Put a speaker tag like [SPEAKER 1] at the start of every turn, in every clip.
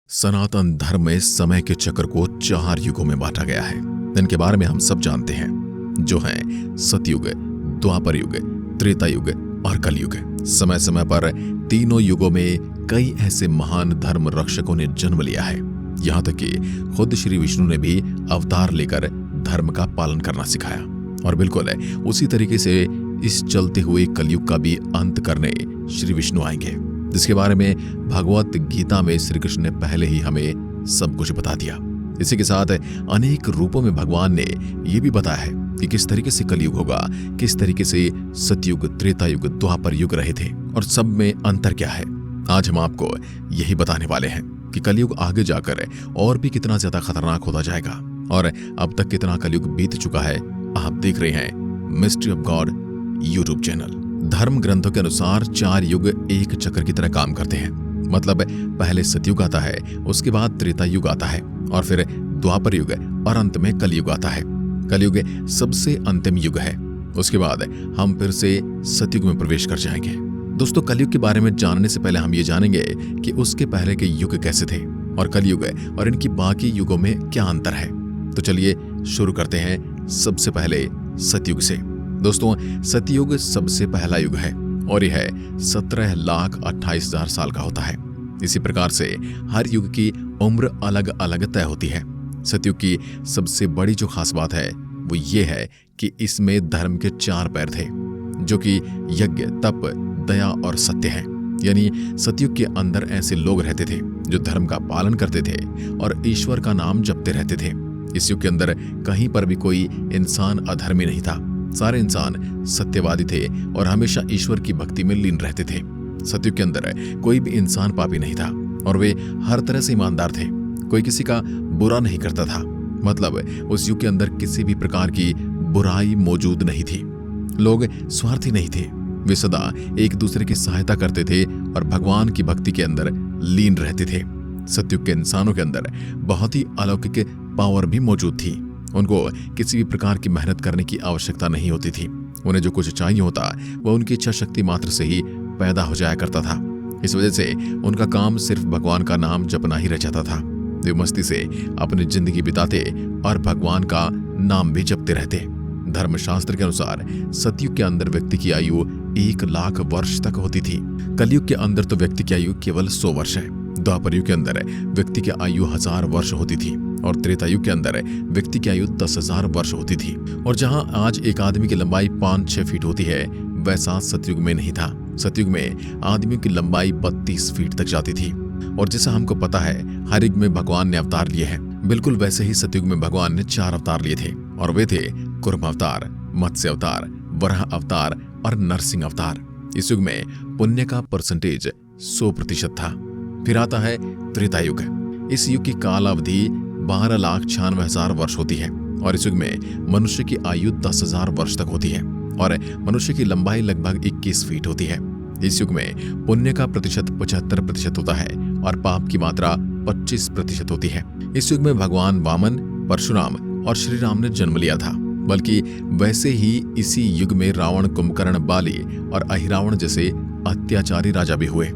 [SPEAKER 1] सनातन धर्म में समय के चक्र को 4 युगों में बांटा गया है। इनके बारे में हम सब जानते हैं, जो हैं सतयुग, द्वापर युग, त्रेता युग और कलयुग। समय समय पर तीनों युगों में कई ऐसे महान धर्म रक्षकों ने जन्म लिया है। यहाँ तक कि खुद श्री विष्णु ने भी अवतार लेकर धर्म का पालन करना सिखाया। और बिल्कुल उसी तरीके से इस चलते हुए कलयुग का भी अंत करने श्री विष्णु आएंगे, जिसके बारे में भगवत गीता में श्री कृष्ण ने पहले ही हमें सब कुछ बता दिया। इसी के साथ अनेक रूपों में भगवान ने यह भी बताया है कि किस तरीके से कलयुग होगा, किस तरीके से सतयुग, त्रेता युग, द्वापर युग रहे थे और सब में अंतर क्या है। आज हम आपको यही बताने वाले हैं कि कलयुग आगे जाकर और भी कितना ज्यादा खतरनाक होता जाएगा और अब तक कितना कलयुग बीत चुका है। आप देख रहे हैं mystery of God YouTube channel. धर्म ग्रंथों के अनुसार 4 युग एक चक्र की तरह काम करते हैं। मतलब पहले सतयुग आता है, उसके बाद त्रेता युग आता है और फिर द्वापर युग और अंत में कलयुग आता है। कलयुग सबसे अंतिम युग है। उसके बाद हम फिर से सतयुग में प्रवेश कर जाएंगे। दोस्तों, कलयुग के बारे में जानने से पहले हम ये जानेंगे कि उसके पहले के युग कैसे थे और कलयुग और इनकी बाकी युगों में क्या अंतर है। तो चलिए शुरू करते हैं सबसे पहले सतयुग से। दोस्तों, सतयुग सबसे पहला युग है और यह 17,28,000 साल का होता है। इसी प्रकार से हर युग की उम्र अलग अलग तय होती है। सतयुग की सबसे बड़ी जो खास बात है वो ये है कि इसमें धर्म के 4 पैर थे, जो कि यज्ञ, तप, दया और सत्य हैं। यानी सतयुग के अंदर ऐसे लोग रहते थे जो धर्म का पालन करते थे और ईश्वर का नाम जपते रहते थे। इस युग के अंदर कहीं पर भी कोई इंसान अधर्मी नहीं था। सारे इंसान सत्यवादी थे और हमेशा ईश्वर की भक्ति में लीन रहते थे। सतयुग के अंदर कोई भी इंसान पापी नहीं था और वे हर तरह से ईमानदार थे। कोई किसी का बुरा नहीं करता था। मतलब उस युग के अंदर किसी भी प्रकार की बुराई मौजूद नहीं थी। लोग स्वार्थी नहीं थे। वे सदा एक दूसरे की सहायता करते थे और भगवान की भक्ति के अंदर लीन रहते थे। सतयुग के इंसानों के अंदर बहुत ही अलौकिक पावर भी मौजूद थी। उनको किसी भी प्रकार की मेहनत करने की आवश्यकता नहीं होती थी। उन्हें जो कुछ चाहिए होता वह उनकी इच्छा शक्ति मात्र से ही पैदा हो जाया करता था। इस वजह से उनका काम सिर्फ भगवान का नाम जपना ही रह जाता था। वे मस्ती से अपनी जिंदगी बिताते और भगवान का नाम भी जपते रहते। धर्मशास्त्र के अनुसार सतयुग के अंदर व्यक्ति की आयु 1,00,000 वर्ष तक होती थी। कलयुग के अंदर तो व्यक्ति की आयु केवल 100 वर्ष है। द्वापर युग के अंदर व्यक्ति की आयु 1000 वर्ष होती थी और त्रेता युग के अंदर व्यक्ति की आयु 10,000 वर्ष होती थी। और जहां आज एक आदमी की लंबाई 5-6 फीट होती है, वैसा सतयुग में नहीं था। सतयुग में आदमियों की लंबाई 32 फीट तक जाती थी। और जैसा हमको पता है हर युग में भगवान ने अवतार लिए हैं, बिल्कुल वैसे ही सतयुग में भगवान ने 4 अवतार लिए थे और वे थे कुर्म अवतार, मत्स्य अवतार, वराह अवतार और नरसिंह अवतार। इस युग में पुण्य का परसेंटेज 100% था। फिर आता है त्रेता युग। इस युग की काल अवधि 12,96,000 वर्ष होती है और इस युग में मनुष्य की आयु 10,000 वर्ष तक होती है और मनुष्य की लंबाई लगभग 21 फीट होती है। इस युग में पुण्य का प्रतिशत 75% होता है और पाप की मात्रा 25% होती है। इस युग में भगवान वामन, परशुराम और श्री राम ने जन्म लिया था। बल्कि वैसे ही इसी युग में रावण, कुंभकर्ण, बाली और अहिरावण जैसे अत्याचारी राजा भी हुए।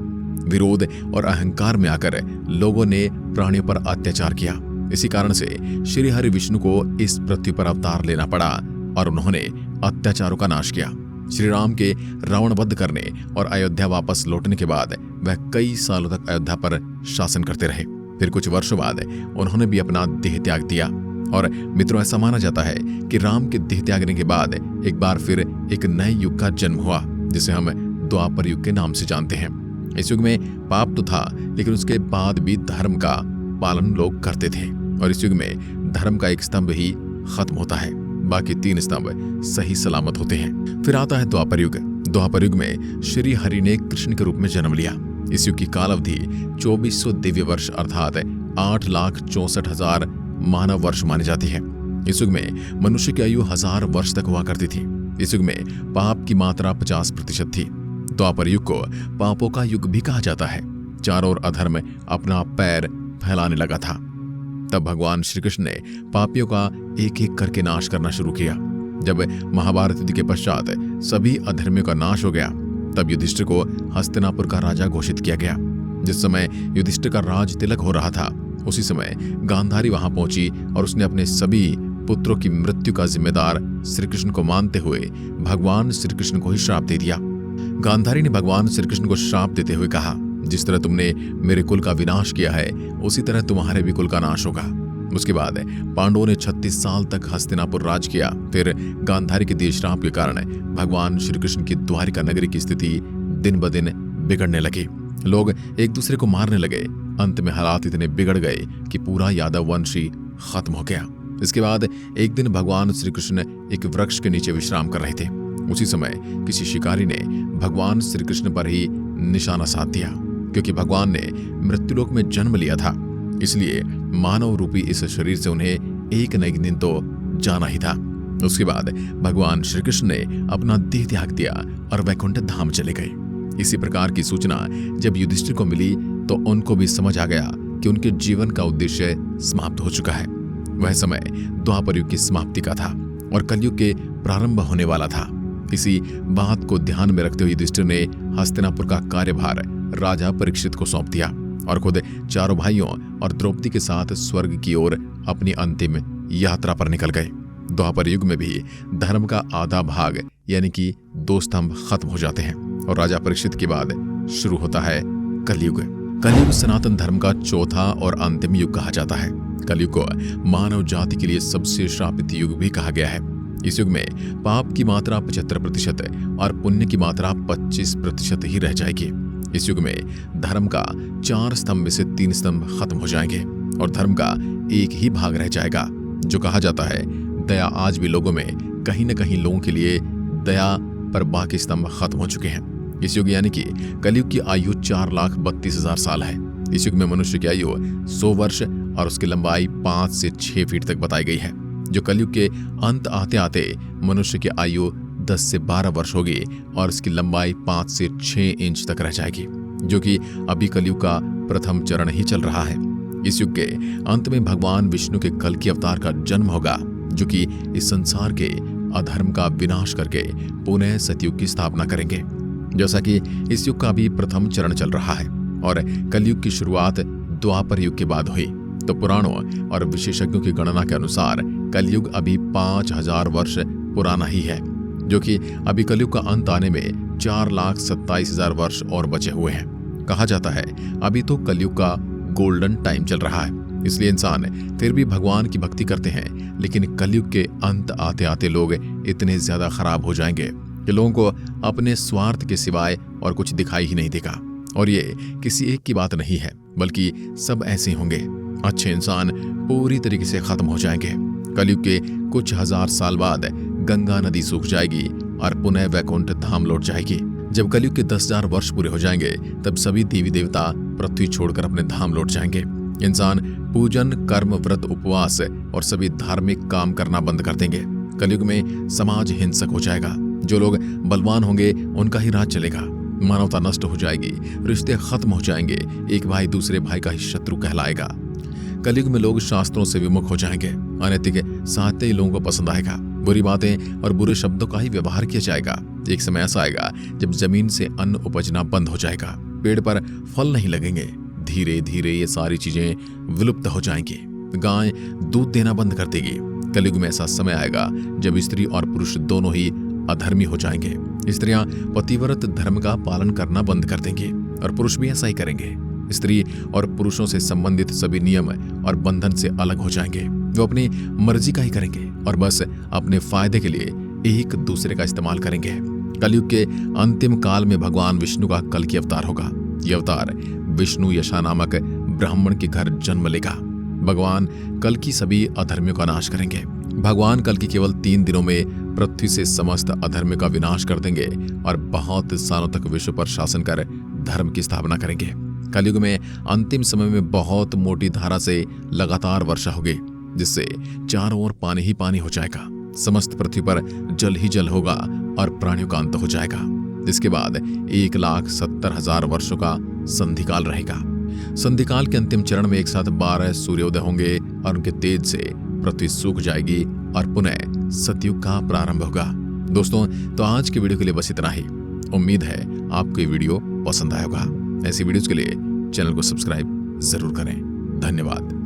[SPEAKER 1] विरोध और अहंकार में आकर लोगों ने प्राणियों पर अत्याचार किया। इसी कारण से श्री हरि विष्णु को इस पृथ्वी पर अवतार लेना पड़ा और उन्होंने अत्याचारों का नाश किया। श्री राम के रावण वध करने और अयोध्या वापस लौटने के बाद वह कई सालों तक अयोध्या पर शासन करते रहे। फिर कुछ वर्षों बाद उन्होंने भी अपना देह त्याग दिया। और मित्रों, ऐसा माना जाता है कि राम के देह त्यागने के बाद एक बार फिर एक नए युग का जन्म हुआ, जिसे हम द्वापर युग के नाम से जानते हैं। इस युग में पाप तो था, लेकिन उसके बाद भी धर्म का पालन लोग करते थे और इस युग में धर्म का एक स्तंभ ही खत्म होता है, बाकी 3 स्तंभ सही सलामत होते हैं। फिर आता है द्वापर युग। द्वापर युग में श्री हरि ने कृष्ण के रूप में जन्म लिया। इस युग की काल अवधि 2400 दिव्य वर्ष अर्थात 8,64,000 मानव वर्ष मानी जाती है। इस युग में मनुष्य की आयु 1000 वर्ष तक हुआ करती थी। इस युग में पाप की मात्रा 50% थी। द्वापर युग को पापों का युग भी कहा जाता है। चारों ओर अधर्म अपना पैर फैलाने लगा था। तब भगवान श्री कृष्ण ने पापियों का एक एक करके नाश करना शुरू किया। जब महाभारत युद्ध के पश्चात सभी अधर्मियों का नाश हो गया, तब युधिष्ठिर को हस्तिनापुर का राजा घोषित किया गया। जिस समय युधिष्ठिर का राज तिलक हो रहा था, उसी समय गांधारी वहां पहुंची और उसने अपने सभी पुत्रों की मृत्यु का जिम्मेदार श्री कृष्ण को मानते हुए भगवान श्री कृष्ण को ही श्राप दे दिया। गांधारी ने भगवान श्री कृष्ण को श्राप देते हुए कहा, जिस तरह तुमने मेरे कुल का विनाश किया है, उसी तरह तुम्हारे भी कुल का नाश होगा। उसके बाद पांडवों ने 36 साल तक हस्तिनापुर राज किया। फिर गांधारी के दिए श्राप के कारण भगवान श्री कृष्ण की द्वारिका नगरी की स्थिति दिन ब दिन बिगड़ने लगी। लोग एक दूसरे को मारने लगे। अंत में हालात इतने बिगड़ गए कि पूरा यादव वंश ही खत्म हो गया। इसके बाद एक दिन भगवान श्री कृष्ण एक वृक्ष के नीचे विश्राम कर रहे थे। उसी समय किसी शिकारी ने भगवान श्री कृष्ण पर ही निशाना साध दिया। क्योंकि भगवान ने मृत्युलोक में जन्म लिया था, इसलिए मानव रूपी इस शरीर से उन्हें एक न एक दिन तो जाना ही था। उसके बाद भगवान श्री कृष्ण ने अपना देह त्याग दिया और वैकुंठ धाम चले गए। इसी प्रकार की सूचना जब युधिष्ठिर को मिली तो उनको भी समझ आ गया कि उनके जीवन का उद्देश्य समाप्त हो चुका है। वह समय द्वापर युग की समाप्ति का था और कलयुग के प्रारंभ होने वाला था। इसी बात को ध्यान में रखते हुए युधिष्ठिर ने हस्तिनापुर का कार्यभार राजा परीक्षित को सौंप दिया और खुद चारों भाइयों और द्रौपदी के साथ स्वर्ग की ओर अपनी अंतिम यात्रा पर निकल गए। द्वापर युग में भी धर्म का आधा भाग यानी कि 2 स्तंभ खत्म हो जाते हैं और राजा परीक्षित के बाद शुरू होता है कलयुग। कलयुग सनातन धर्म का चौथा और अंतिम युग कहा जाता है। कलयुग को मानव जाति के लिए सबसे श्रापित युग भी कहा गया है। इस युग में पाप की मात्रा 75% और पुण्य की मात्रा 25% ही रह जाएगी। इस युग में धर्म का 4 स्तंभ में से 3 स्तंभ खत्म हो जाएंगे और धर्म का एक ही भाग रह जाएगा, जो कहा जाता है दया। आज भी लोगों में कहीं न कहीं लोगों के लिए दया पर बाकी स्तंभ खत्म हो चुके हैं। इस युग यानी कि कलयुग की आयु 4,32,000 साल है। इस युग में मनुष्य की आयु 100 वर्ष और उसकी लंबाई 5 से 6 फीट तक बताई गई है। जो कलयुग के अंत आते आते मनुष्य की आयु 10 से 12 वर्ष होगी और इसकी लंबाई 5 से 6 इंच तक रह जाएगी, जो कि अभी कलयुग का प्रथम चरण ही चल रहा है। इस युग के अंत में भगवान विष्णु के कल की अवतार का जन्म होगा, जो कि इस संसार के अधर्म का विनाश करके पुनः सतयुग की स्थापना करेंगे। जैसा कि इस युग का भी प्रथम चरण चल रहा है और कलयुग की शुरुआत द्वापर युग के बाद हुई, तो पुराणों और विशेषज्ञों की गणना के अनुसार कलयुग अभी 5000 वर्ष पुराना ही है, जो कि अभी कलयुग का अंत आने में 4,27,000 वर्ष और बचे हुए हैं। कहा जाता है अभी तो कलयुग का गोल्डन टाइम चल रहा है, इसलिए इंसान फिर भी भगवान की भक्ति करते हैं। लेकिन कलयुग के अंत आते आते लोग इतने ज्यादा खराब हो जाएंगे कि लोगों को अपने स्वार्थ के सिवाय और कुछ दिखाई ही नहीं देगा। और ये किसी एक की बात नहीं है, बल्कि सब ऐसे होंगे। अच्छे इंसान पूरी तरीके से खत्म हो जाएंगे। कलयुग के कुछ हजार साल बाद गंगा नदी सूख जाएगी और पुनः वैकुंठ धाम लौट जाएगी। जब कलयुग के 10,000 वर्ष पूरे हो जाएंगे, तब सभी देवी देवता पृथ्वी छोड़कर अपने धाम लौट जाएंगे। इंसान पूजन, कर्म, व्रत, उपवास और सभी धार्मिक काम करना बंद कर देंगे। कलयुग में समाज हिंसक हो जाएगा। जो लोग बलवान होंगे उनका ही राज चलेगा। मानवता नष्ट हो जाएगी, रिश्ते खत्म हो जाएंगे, एक भाई दूसरे भाई का ही शत्रु कहलाएगा। कलयुग में लोग शास्त्रों से विमुख हो जाएंगे। अनैतिक साहित्य ही लोगों को पसंद आएगा। बुरी बातें और बुरे शब्दों का ही व्यवहार किया जाएगा। एक समय ऐसा आएगा जब जमीन से अन्न उपजना बंद हो जाएगा, पेड़ पर फल नहीं लगेंगे। धीरे धीरे ये सारी चीजें विलुप्त हो जाएंगी। गाय दूध देना बंद कर देगी। कलयुग में ऐसा समय आएगा जब स्त्री और पुरुष दोनों ही अधर्मी हो जाएंगे। स्त्रियां पतिव्रत धर्म का पालन करना बंद कर देंगे और पुरुष भी ऐसा ही करेंगे। स्त्री और पुरुषों से संबंधित सभी नियम और बंधन से अलग हो जाएंगे। वो अपनी मर्जी का ही करेंगे और बस अपने फायदे के लिए एक दूसरे का इस्तेमाल करेंगे। कलयुग के अंतिम काल में भगवान विष्णु का कल की अवतार होगा। यह अवतार विष्णु यशा नामक ब्राह्मण के घर जन्म लेगा। भगवान कल की सभी अधर्मियों का नाश करेंगे। भगवान कल की केवल 3 दिनों में पृथ्वी से समस्त अधर्म का विनाश कर देंगे और बहुत सालों तक विश्व पर शासन कर धर्म की स्थापना करेंगे। कलयुग में अंतिम समय में बहुत मोटी धारा से लगातार वर्षा होगी, जिससे चारों ओर पानी ही पानी हो जाएगा। समस्त पृथ्वी पर जल ही जल होगा और प्राणियों का अंत हो जाएगा। इसके बाद 1,70,000 वर्षों का संधिकाल रहेगा। संधिकाल के अंतिम चरण में एक साथ 12 सूर्योदय होंगे और उनके तेज से पृथ्वी सूख जाएगी और पुनः सतयुग का प्रारंभ होगा। दोस्तों, तो आज की वीडियो के लिए बस इतना ही। उम्मीद है आपको ये वीडियो पसंद आया होगा। ऐसी वीडियोस के लिए चैनल को सब्सक्राइब जरूर करें। धन्यवाद।